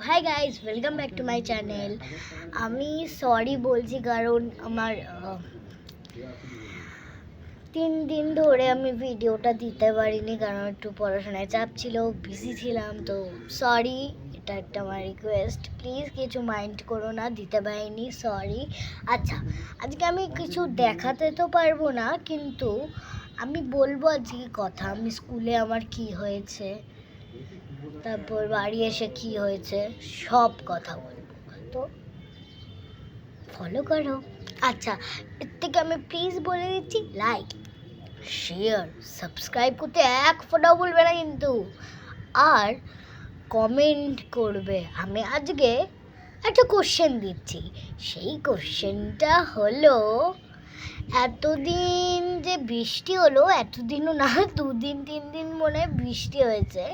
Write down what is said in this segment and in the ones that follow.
Hi guys, welcome back to my channel. আমি sorry বলছি কারণ আমার 3 দিন ধরে আমি ভিডিওটা দিতে পারিনি কারণ একটু পড়াশোনায় চাপ ছিল, বিজি ছিলাম। তো সরি, এটা একটা আমার রিকোয়েস্ট, প্লিজ কিছু মাইন্ড করো না, দিতে পারিনি, সরি। আচ্ছা, আজকে আমি কিছু দেখাতে তো পারবো না, কিন্তু আমি বলবো আজকে কথা। আমি স্কুলে আমার কি হয়েছে, তারপর বাড়ি এসে কি হয়েছে, সব কথা বলবো। তো ফলো করো। আচ্ছা, এর থেকে আমি প্লিজ বলে দিচ্ছি, লাইক, শেয়ার, সাবস্ক্রাইব করতে এক ফোঁটাও বলবে না কিন্তু, আর কমেন্ট করবে। আমি আজকে একটা কোশ্চেন দিচ্ছি, সেই কোশ্চেনটা হলো, এতদিন যে বৃষ্টি হলো, এতদিনও না, 2-3 দিন মনে হয় বৃষ্টি হয়েছে,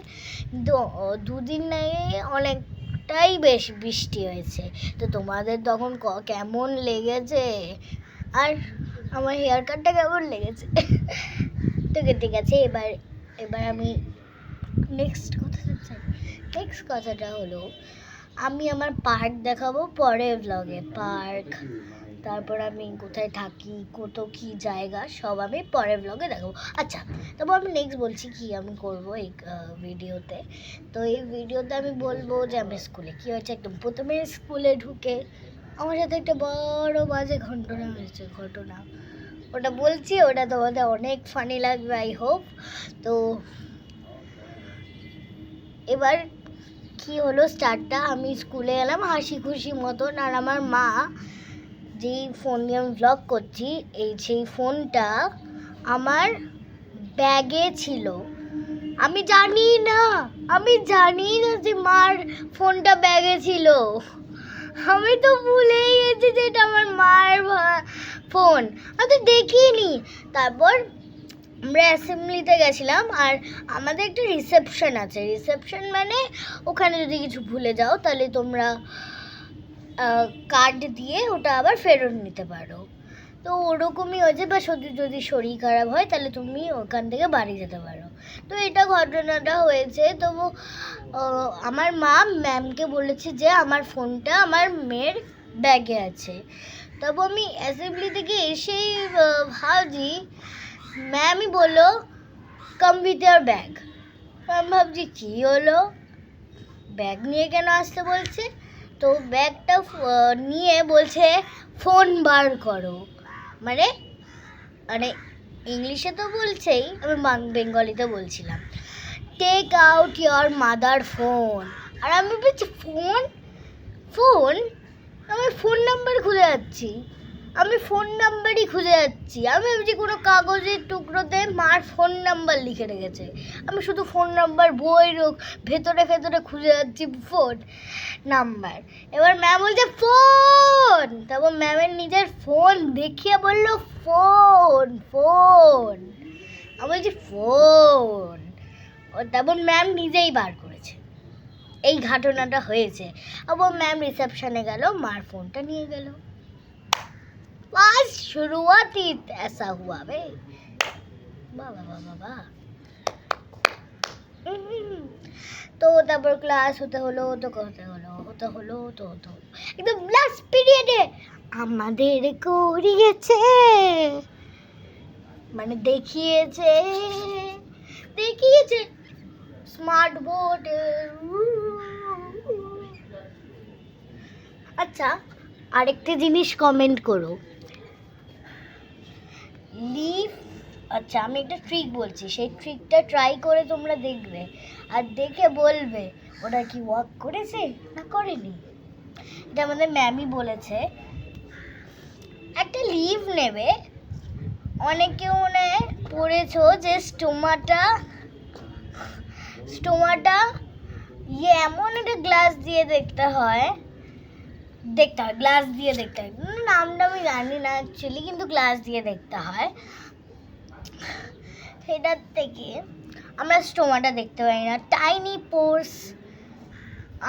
কিন্তু 2 দিন আগে অনেকটাই বেশি বৃষ্টি হয়েছে। তো তোমাদের তখন কেমন লেগেছে, আর আমার হেয়ার কাটটা কেমন লেগেছে? ঠিক আছে, এবার আমি নেক্সট কথাটা হলো, আমি আমার পার্ক দেখাবো পরের ব্লগে। পার্ক, তারপর আমি কোথায় থাকি, কত কি জায়গা, সব আমি পরের ব্লগে দেখাবো। আচ্ছা, তারপর আমি নেক্সট বলছি কি আমি করবো এই ভিডিওতে। তো এই ভিডিওতে আমি বলবো যে আমি স্কুলে কী হয়েছে। একদম প্রথমে স্কুলে ঢুকে আমার সাথে একটা বড় বাজে ঘটনা হয়েছে। ওটা বলছি, ওটা তোমাদের অনেক ফানি লাগবে, আই হোপ। তো এবার কি হলো স্টার্টটা, আমি স্কুলে এলাম হাসি খুশি মতন, আর আমার মা, যেই ফোন দিয়ে আমি ব্লগ করছি, সেই ফোনটা আমার ব্যাগে ছিল। আমি জানি না যে মার ফোনটা ব্যাগে ছিল। আমি তো ভুলেই গেছি যে এটা আমার মার ফোন, আমি তো দেখিনি। তারপর আমরা অ্যাসেম্বলিতে গেছিলাম, আর আমাদের একটা রিসেপশন আছে। রিসেপশন মানে ওখানে যদি কিছু ভুলে যাও তাহলে তোমরা কার্ড দিয়ে ওটা আবার ফেরত নিতে পারো। তো ওরকমই হয়েছে, বা যদি শরীর খারাপ হয় তাহলে তুমি ওখান থেকে বাড়ি যেতে পারো। তো এটা ঘটনাটা হয়েছে। তো আমার মা ম্যামকে বলেছে যে আমার ফোনটা আমার মেয়ের ব্যাগে আছে। তারপর আমি অ্যাসেম্বলি থেকে এসেই ভাবছি, ম্যামই বললো কাম উইথ ইয়ার ব্যাগ। আমি ভাবছি কী হলো, ব্যাগ নিয়ে কেন আসতে বলছে? তো ব্যাগটা নিয়ে বলছে ফোন বার করো। মানে মানে ইংলিশে তো বলছেই, আমি বেঙ্গলিতে বলছিলাম, take out your mother phone. আর আমি বলছি ফোন আমি ফোন নাম্বারই খুঁজে যাচ্ছি। আমি ভাবছি কোনো কাগজের টুকরোতে মার ফোন নাম্বার লিখে রেখেছে। আমি শুধু ফোন নাম্বার বইয়ের ভেতরে খুঁজে যাচ্ছি ফোন নাম্বার। এবার ম্যাম বলছে ফোন, তারপর ম্যামের নিজের ফোন দেখিয়ে বললো ফোন। আমি বলছি ফোন, তারপর ম্যাম নিজেই বার করেছে। এই ঘটনাটা হয়েছে। আবার ম্যাম রিসেপশনে গেল, মার ফোনটা নিয়ে গেল। बस शुरुआत ही ऐसा हुआ बे। বাবা। তো তারপর ক্লাস হতে হলো একদম লাস্ট পিরিয়ডে আমাদের করিয়েছে, মানে দেখিয়েছে স্মার্ট বোর্ড। আচ্ছা, আরেকটা জিনিস কমেন্ট করো, লিভ। আচ্ছা, আমি একটা ট্রিক বলছি, সেই ট্রিকটা ট্রাই করে তোমরা দেখবে, আর দেখে বলবে ওটা কি ওয়ার্ক করেছে না করেনি। এটা আমাদের ম্যামই বলেছে। একটা লিভ নেবে, অনেকে মনে পড়েছো যে স্টোমাটা এমন একটা গ্লাস দিয়ে দেখতে হয়, গ্লাস দিয়ে দেখতে হয়, নামটা আমি জানি না অ্যাকচুয়ালি, কিন্তু গ্লাস দিয়ে দেখতে হয়। সেটার থেকে আমরা স্টোমাটা দেখতে পাই না, tiny pores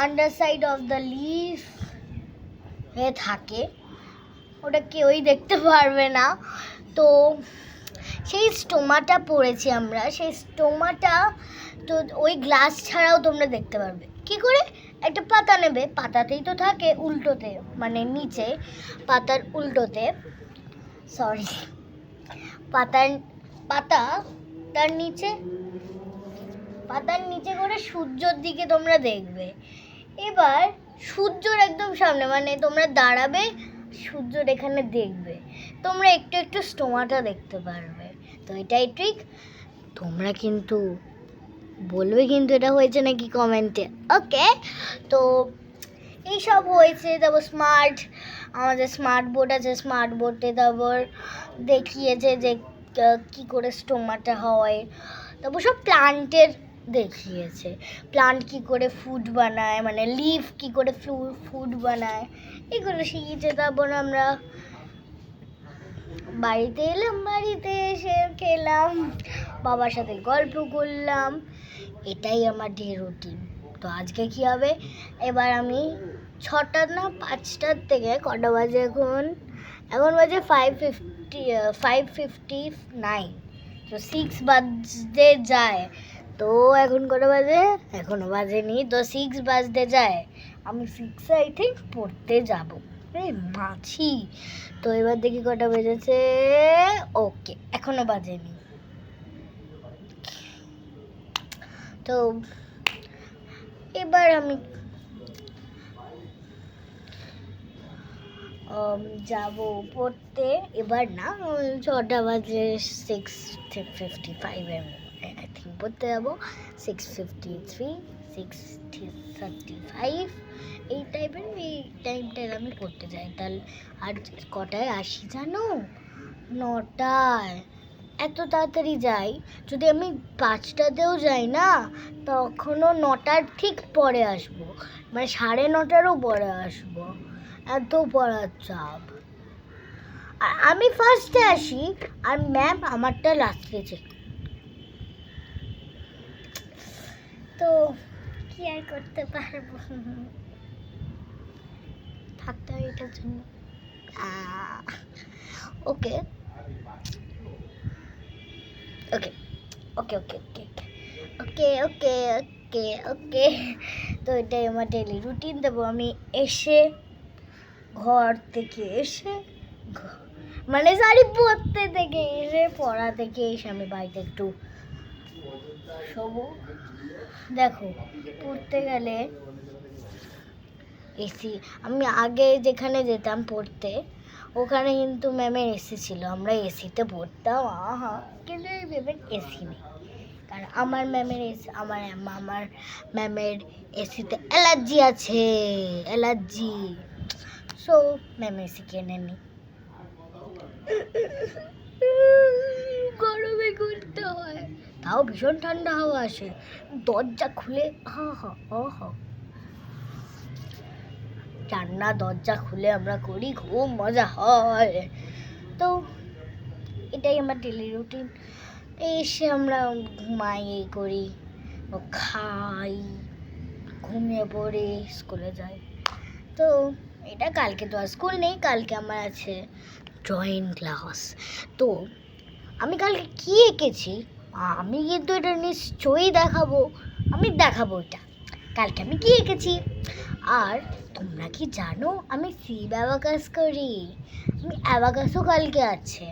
underside of the leaf এ থাকে, ওটা কেউই দেখতে পারবে না। তো সেই স্টোমাটা পড়েছি আমরা, সেই স্টোমাটা তো ওই গ্লাস ছাড়াও তোমরা দেখতে পারবে। কি করে? একটা পাতা নেবে, পাতাতেই তো থাকে উল্টোতে, মানে নিচে পাতার উল্টোতে, সরি, পাতা তার নিচে, পাতার নিচে করে সূর্যর দিকে তোমরা দেখবে। এবার সূর্যর একদম সামনে, মানে তোমরা দাঁড়াবে, সূর্যর এখানে দেখবে, তোমরা একটু একটু স্টোমাটা দেখতে পারবে। তো এটাই ট্রিক। তোমরা কিন্তু বলবে কিন্তু এটা হয়েছে নাকি কমেন্টে। ওকে, তো এইসব হয়েছে। তারপর আমাদের স্মার্ট বোর্ড আছে, স্মার্ট বোর্ডে তারপর দেখিয়েছে যে কি করে স্টোমাটা হয়। তারপর সব প্লান্টের দেখিয়েছে, প্লান্ট কি করে ফুড বানায়, মানে লিফ কি করে ফুড বানায়, এগুলো শিখিয়েছে। তারপর আমরা বাড়িতে এলাম, বাড়িতে এসে খেলাম, বাবার সাথে গল্প করলাম। এটাই আমার ডে রুটিন। তো আজকে কি হবে, এবার আমি 6টা না 5টার থেকে, কটা বাজে এখন বাজে 5:59, তো 6 বাজতে যায়। তো এখন কটা বাজে, এখনো বাজেনি, তো 6 বাজতে যায়। আমি 6 আই থিঙ্ক পড়তে যাব। মাছি। তো এবার দেখি কটা বেজেছে। ওকে, এখনো বাজেনি। তো এবার আমি যাব পড়তে। এবার না, 6টা বাজে, 6:55 আই থিঙ্ক পড়তে যাবো। 6:53, 6:35 এই টাইমটায় আমি পড়তে যাই। তাহলে আর কটায় আসি জানো? 9টায়। এত তাড়াতাড়ি যাই। যদি আমি 5টাতেও যাই না, তখনও 9টার ঠিক পরে আসবো, মানে 9:30টারও পরে আসবো। এত পড়ার চাপ। আর আমি ফার্স্টে আসি, আর ম্যাম আমারটা লাস্টে চেক। তো কি আর করতে পারবো, থাকতে হয় এটার জন্য। ওকে ওকে ওকে ওকে ওকে ওকে ওকে ওকে ওকে তো এটাই আমার ডেলি রুটিন। দেবো আমি ঘর থেকে এসে, মানে পড়তে থেকে এসে, পড়া থেকে এসে আমি বাড়িতে একটু শোবো। দেখো, পড়তে গেলে এসি, আমি আগে যেখানে যেতাম পড়তে, ওখানে কিন্তু ম্যামের এসি ছিল, আমরা এসিতে পড়তাম। আহা, কিন্তু এই ম্যামের এসি নেই, কারণ আমার ম্যামের এসিতে অ্যালার্জি আছে, অ্যালার্জি। সো ম্যাম এসি কিনে নি। গরমে ঘুরতে হয়, তাও ভীষণ ঠান্ডা হাওয়া আসে, দরজা খুলে জানলা দরজা খুলে আমরা করি, খুব মজা হয়। তো এটাই আমার ডেলি রুটিন। এসে আমরা ঘুমাই, এই করি, খাই, ঘুমিয়ে পড়ে স্কুলে যাই। তো এটা কালকে তো আর স্কুল নেই, কালকে আমার আছে ড্রয়িং ক্লাস। তো আমি কালকে কি এঁকেছি, আমি কিন্তু এটা নিশ্চয়ই দেখাবো, এটা কালকে আমি কি এঁকেছি। আর তোমরা কি জানো আমি অ্যাবাকাস করি, আমি অ্যাবাকাসও কালকে আছে,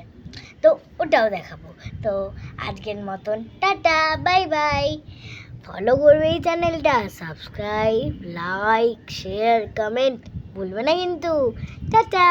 তো ওটাও দেখাবো। তো আজকের মতন টাটা, বাই বাই। ফলো করবে এই চ্যানেলটা, সাবস্ক্রাইব, লাইক, শেয়ার, কমেন্ট ভুলবে না কিন্তু। টাটা।